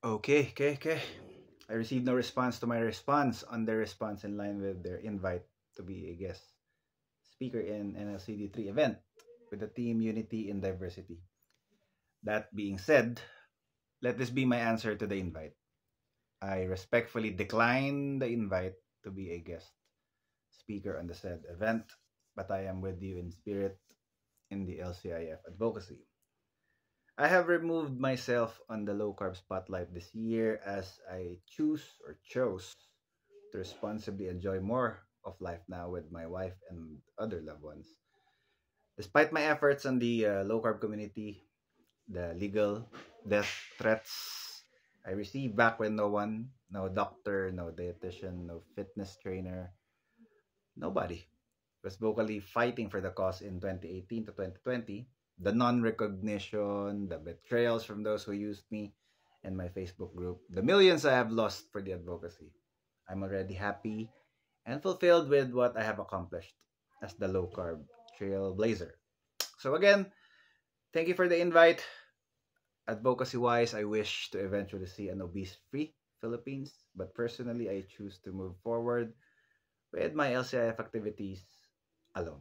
Okay. I received no response to my response on their response in line with their invite to be a guest speaker in NLCD3 event with the theme Unity in Diversity. That being said, let this be my answer to the invite. I respectfully decline the invite to be a guest speaker on the said event, but I am with you in spirit in the LCIF advocacy. I have removed myself on the low carb spotlight this year as I chose to responsibly enjoy more of life now with my wife and other loved ones. Despite my efforts on the low carb community, the legal death threats I received back when no doctor, no dietitian, no fitness trainer, nobody was vocally fighting for the cause in 2018 to 2020. The non-recognition, the betrayals from those who used me and my Facebook group, the millions I have lost for the advocacy. I'm already happy and fulfilled with what I have accomplished as the low carb trailblazer. So again, thank you for the invite. Advocacy wise, I wish to eventually see an obese free Philippines, but personally, I choose to move forward with my LCIF activities alone.